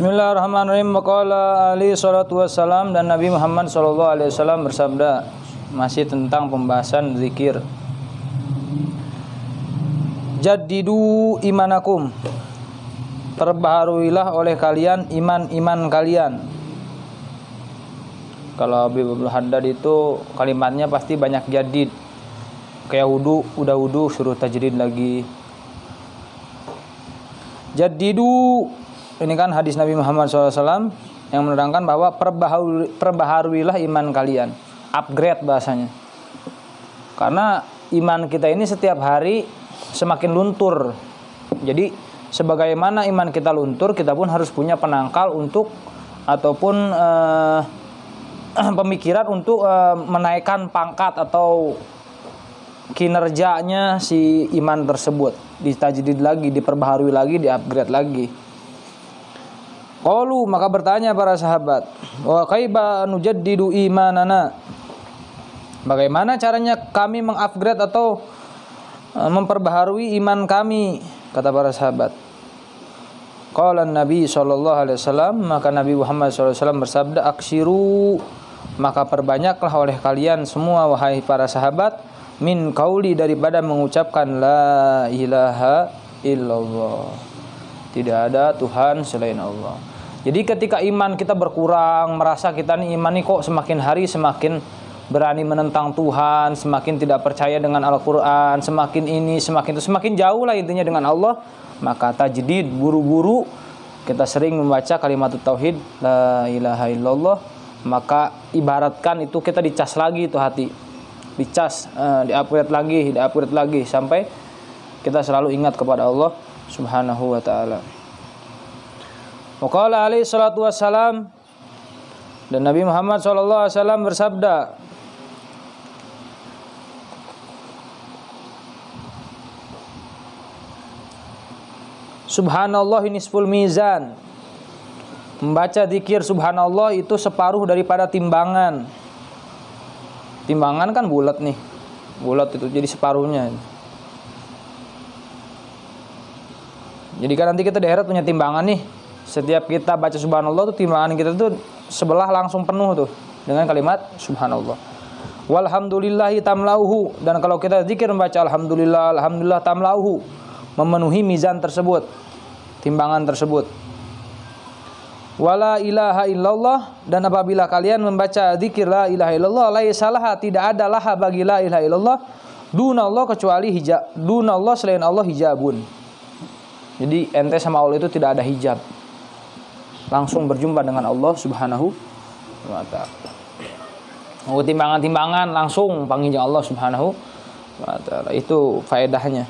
Bismillahirrahmanirrahim. Waqala alaihi salatu wassalam, dan Nabi Muhammad SAW bersabda, masih tentang pembahasan zikir. Jaddidu imanakum, perbaharuilah oleh kalian iman kalian. Kalau Habib Haddad itu kalimatnya pasti banyak jadid. Kayak wudu, udah wudu suruh tajdid lagi. Jaddidu, ini kan hadis Nabi Muhammad SAW yang menerangkan bahwa perbaharuilah iman kalian. Upgrade bahasanya. Karena iman kita ini setiap hari semakin luntur. Jadi sebagaimana iman kita luntur, kita pun harus punya penangkal untuk ataupun pemikiran untuk menaikkan pangkat atau kinerjanya si iman tersebut. Ditajdid lagi, diperbaharui lagi, di-upgrade lagi. Qalu, maka bertanya para sahabat, wa kaifa nujaddidu imanana? Bagaimana caranya kami mengupgrade atau memperbaharui iman kami? Kata para sahabat. Qala Nabi SAW, maka Nabi Muhammad SAW bersabda, aksiru, maka perbanyaklah oleh kalian semua wahai para sahabat, min qauli, daripada mengucapkan la ilaha illallah, tidak ada Tuhan selain Allah. Jadi ketika iman kita berkurang, merasa kita nih iman nih kok semakin hari semakin berani menentang Tuhan, semakin tidak percaya dengan Al-Quran, semakin ini, semakin itu, semakin jauh lah intinya dengan Allah, maka tajdid, buru-buru kita sering membaca kalimat tauhid la ilaha illallah, maka ibaratkan itu kita dicas lagi itu hati, dicas, di-upgrade lagi sampai kita selalu ingat kepada Allah Subhanahu wa ta'ala. Waqala alaihi salatu wassalam, dan Nabi Muhammad SAW bersabda, subhanallah nisful mizan, membaca zikir subhanallah itu separuh daripada timbangan. Timbangan kan bulat nih, bulat itu jadi separuhnya. Jadi kan nanti kita di akhirat punya timbangan nih. Setiap kita baca subhanallah tuh timbangan kita tuh sebelah langsung penuh tuh dengan kalimat subhanallah. Walhamdulillahi tamlauhu, dan kalau kita zikir membaca alhamdulillah, alhamdulillah tamlauhu, memenuhi mizan tersebut, timbangan tersebut. Wala ilaha illallah, dan apabila kalian membaca zikir la ilaha illallah, laisalaha, tidak ada laha bagi la ilaha illallah, dunallah, kecuali hijab, dunallah, selain Allah hijabun. Jadi ente sama Allah itu tidak ada hijab, langsung berjumpa dengan Allah Subhanahu wa ta'ala. Mau timbangan-timbangan langsung panggil Allah Subhanahu wa ta'ala. Itu faedahnya.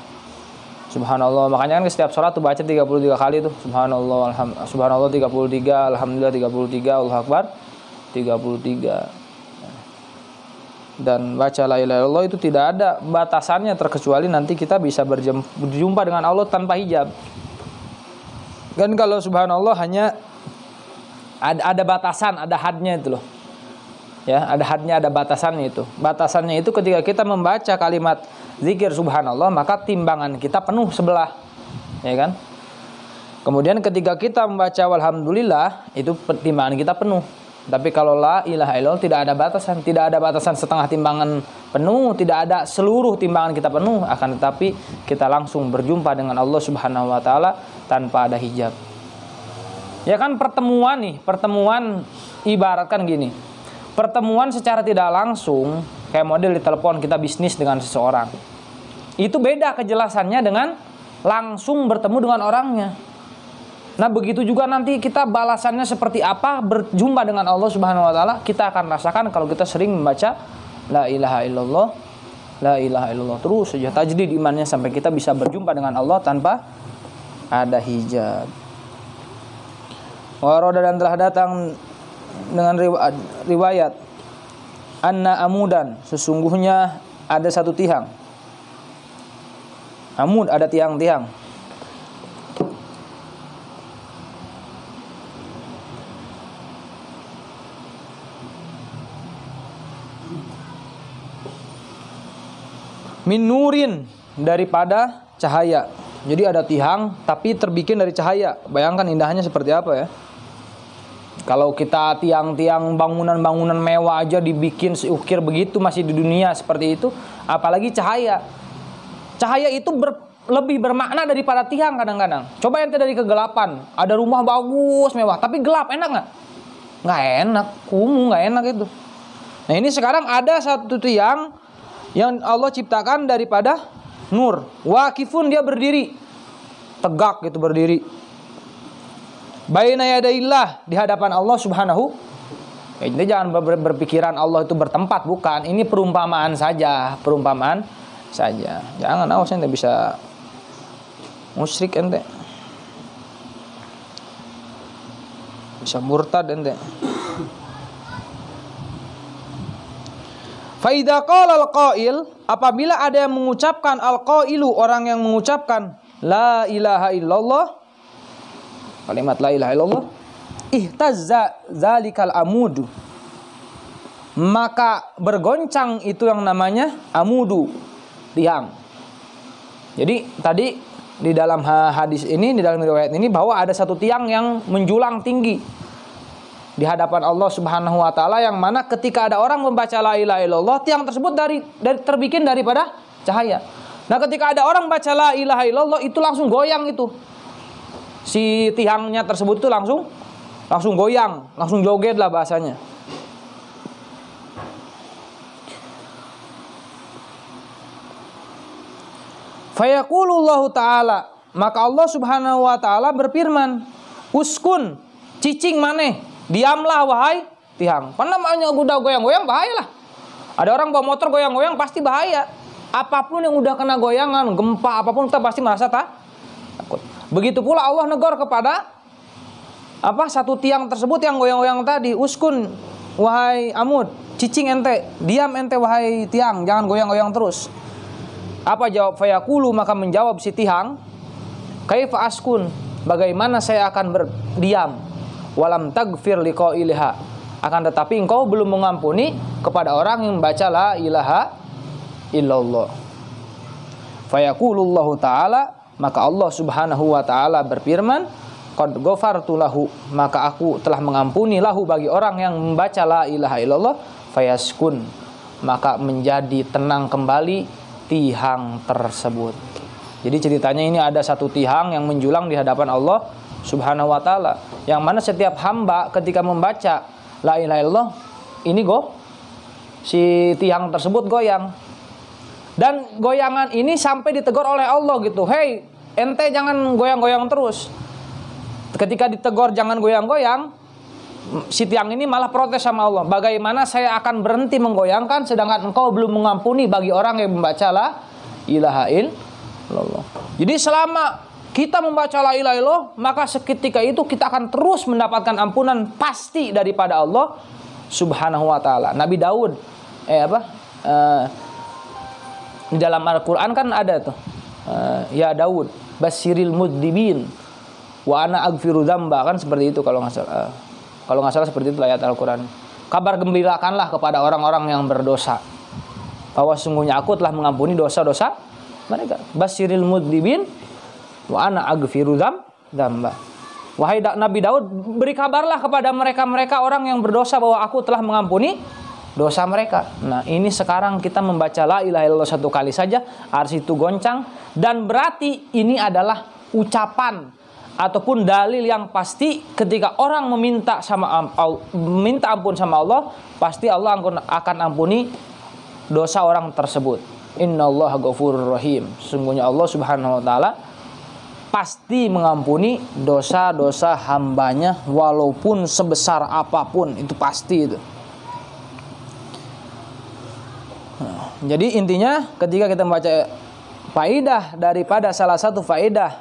Subhanallah. Makanya kan setiap sholat tuh baca 33 kali tuh. Subhanallah, subhanallah 33, alhamdulillah 33, Allahu akbar 33. Dan baca la ilaha illallah itu tidak ada batasannya, terkecuali nanti kita bisa berjumpa dengan Allah tanpa hijab. Kan kalau subhanallah hanya ada batasan, ada hadnya itu loh. Ya, ada hadnya, ada batasannya itu. Batasannya itu ketika kita membaca kalimat zikir subhanallah, maka timbangan kita penuh sebelah. Ya kan? Kemudian ketika kita membaca walhamdulillah, itu timbangan kita penuh. Tapi kalau la ilaha illallah tidak ada batasan, tidak ada batasan setengah timbangan penuh, tidak ada seluruh timbangan kita penuh, akan tetapi kita langsung berjumpa dengan Allah Subhanahu wa taala tanpa ada hijab. Ya kan, pertemuan ibaratkan gini. Pertemuan secara tidak langsung, kayak model di telepon kita bisnis dengan seseorang. Itu beda kejelasannya dengan langsung bertemu dengan orangnya. Nah, begitu juga nanti kita balasannya seperti apa berjumpa dengan Allah Subhanahu wa taala, kita akan rasakan kalau kita sering membaca la ilaha illallah, la ilaha illallah terus saja tajdid imannya sampai kita bisa berjumpa dengan Allah tanpa ada hijab. Waroda, dan telah datang dengan riwayat anna amudan, sesungguhnya ada satu tiang. Amud, ada tiang-tiang. Min nurin, daripada cahaya. Jadi ada tiang tapi terbikin dari cahaya. Bayangkan indahnya seperti apa ya. Kalau kita tiang-tiang bangunan-bangunan mewah aja dibikin seukir begitu masih di dunia seperti itu, apalagi cahaya. Cahaya itu lebih bermakna daripada tiang kadang-kadang. Coba ente dari kegelapan, ada rumah bagus mewah, tapi gelap, enak nggak? Nggak enak, kumuh, nggak enak itu. Nah ini sekarang ada satu tiang yang Allah ciptakan daripada nur. Waqifun, dia berdiri, tegak gitu berdiri. Baina yadaillah, di hadapan Allah Subhanahu. Ini jangan berpikiran Allah itu bertempat, bukan. Ini perumpamaan saja, perumpamaan saja. Jangan, awas ente bisa musyrik ente. Bisa murtad ente. Fa idza qala al-qail, apabila ada yang mengucapkan al-qailu, orang yang mengucapkan la ilaha illallah, kalimat la ilaha illallah, ihtazza zalikal amudu, maka bergoncang itu yang namanya amudu, tiang. Jadi tadi di dalam hadis ini, di dalam riwayat ini, bahwa ada satu tiang yang menjulang tinggi di hadapan Allah Subhanahu wa taala, yang mana ketika ada orang membaca la ilaha illallah, tiang tersebut dari terbikin daripada cahaya. Nah, ketika ada orang baca la ilaha illallah, itu langsung goyang itu. Si tiangnya tersebut itu langsung goyang, langsung joget lah bahasanya. Fayaqulullahu ta'ala, maka Allah Subhanahu wa taala berfirman, uskun, cicing maneh, diamlah wahai tiang. Karena namanya udah goyang-goyang bahayalah. Ada orang bawa motor goyang-goyang pasti bahaya. Apapun yang udah kena goyangan, gempa apapun, kita pasti merasa takut. Begitu pula Allah negor kepada satu tiang tersebut yang goyang-goyang tadi, uskun wahai amud, cicing ente, diam ente wahai tiang, jangan goyang-goyang terus. Apa jawab fayaqulu, maka menjawab si tiang, kaifa askun, bagaimana saya akan berdiam, walam tagfir liqailiha, akan tetapi engkau belum mengampuni kepada orang yang membaca la ilaha illallah. Fayaqulullahu ta'ala, maka Allah Subhanahu wa ta'ala berfirman, qad ghafartu lahu, maka aku telah mengampuni lahu bagi orang yang membaca la ilaha illallah, fayaskun, maka menjadi tenang kembali tiang tersebut. Jadi ceritanya ini ada satu tiang yang menjulang di hadapan Allah Subhanahu wa ta'ala, yang mana setiap hamba ketika membaca la ilaha illallah, ini si tiang tersebut goyang. Dan goyangan ini sampai ditegur oleh Allah gitu. Hei, ente jangan goyang-goyang terus. Ketika ditegur jangan goyang-goyang, si tiang ini malah protes sama Allah. Bagaimana saya akan berhenti menggoyangkan sedangkan engkau belum mengampuni bagi orang yang membaca la ilaha illallah. Jadi selama kita membaca la ilaha illallah, maka seketika itu kita akan terus mendapatkan ampunan pasti daripada Allah Subhanahu wa taala. Nabi Daud di dalam Al-Qur'an kan ada tuh, ya Daud basyiril mudibin wa ana aghfiru dzamba, kan seperti itu kalau nggak salah. Kalau nggak salah seperti itu ayat Al-Qur'an. Kabar gembirakanlah kepada orang-orang yang berdosa bahwa sungguhnya aku telah mengampuni dosa-dosa mereka. Basyiril mudibin wa ana aghfiru dzamba. Wahai Nabi Daud, beri kabarlah kepada mereka-mereka orang yang berdosa bahwa aku telah mengampuni dosa mereka. Nah, ini sekarang kita membaca la ilaha illallah satu kali saja, arsy itu goncang, dan berarti ini adalah ucapan ataupun dalil yang pasti ketika orang meminta ampun sama Allah, pasti Allah akan ampuni dosa orang tersebut. Innallaha ghafurur rahim. Sungguhnya Allah Subhanahu wa taala pasti mengampuni dosa-dosa hambanya walaupun sebesar apapun, itu pasti itu. Jadi intinya ketika kita membaca faedah, daripada salah satu faedah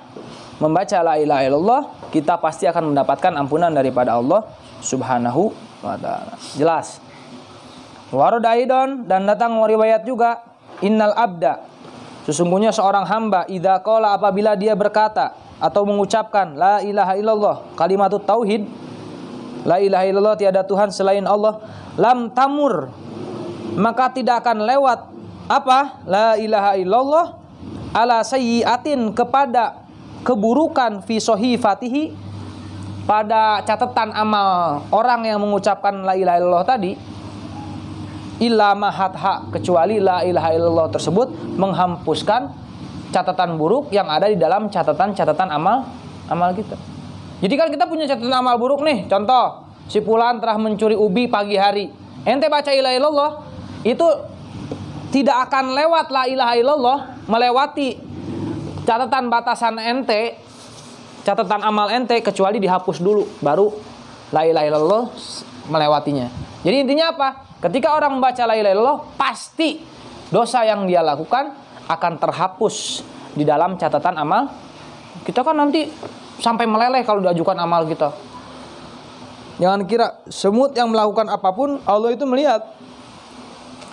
membaca la ilaha illallah, kita pasti akan mendapatkan ampunan daripada Allah Subhanahu wa taala. Jelas. Warodaidon, dan datang riwayat juga, innal abda, sesungguhnya seorang hamba, idza qala, apabila dia berkata atau mengucapkan la ilaha illallah, kalimatut tauhid, la ilaha illallah, tiada Tuhan selain Allah, lam tamur, maka tidak akan lewat la ilaha illallah ala sayyiatin, kepada keburukan fi sahifatihi, pada catatan amal orang yang mengucapkan la ilaha illallah tadi, illa mahatha, kecuali la ilaha illallah tersebut menghapuskan catatan buruk yang ada di dalam catatan amal kita. Jadi kan kita punya catatan amal buruk nih. Contoh, si fulan telah mencuri ubi pagi hari. Ente baca la ilaha illallah, itu tidak akan lewat la ilaha illallah melewati catatan batasan ente, catatan amal ente, kecuali dihapus dulu baru la ilaha illallah melewatinya. Jadi intinya apa? Ketika orang membaca la ilaha illallah, pasti dosa yang dia lakukan akan terhapus di dalam catatan amal. Kita kan nanti sampai meleleh kalau diajukan amal kita. Jangan kira semut yang melakukan apapun Allah itu melihat,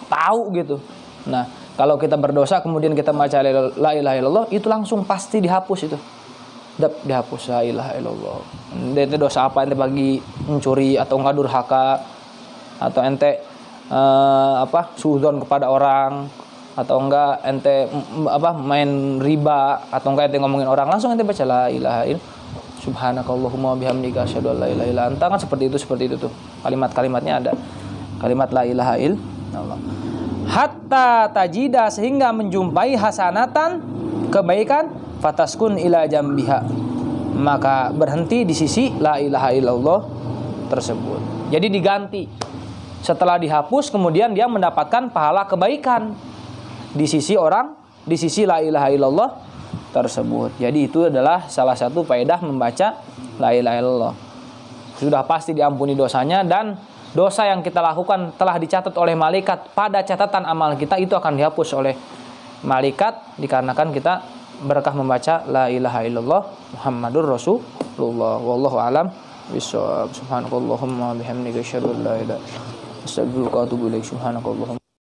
tahu gitu. Nah, kalau kita berdosa kemudian kita baca la ilaha illallah, itu langsung pasti dihapus itu. Dihapus la ilaha illallah. Ente dosa apa ente bagi mencuri atau enggak durhaka atau ente suudzon kepada orang atau enggak ente main riba atau enggak ente ngomongin orang, langsung ente baca la ilaha illallah. Subhanakallahumma bihamdika asyhadu an la ilaha illa anta, kan seperti itu tuh. Kalimat-kalimatnya ada. Kalimat la ilaha illallah. Hatta tajida, sehingga menjumpai hasanatan, kebaikan, fataskun ila jambiha, maka berhenti di sisi la ilaha illallah tersebut. Jadi diganti. Setelah dihapus kemudian dia mendapatkan pahala kebaikan di sisi orang, di sisi la ilaha illallah tersebut. Jadi itu adalah salah satu faedah membaca la ilaha illallah. Sudah pasti diampuni dosanya, dan dosa yang kita lakukan telah dicatat oleh malaikat pada catatan amal kita, itu akan dihapus oleh malaikat dikarenakan kita berkah membaca la ilaha illallah Muhammadur Rasulullah. Wallahu alam bishawab. Subhanakallahumma bihamdika asyhadu an la ilaha illa anta astaghfiruka wa atubu ilaik. Subhanakallahumma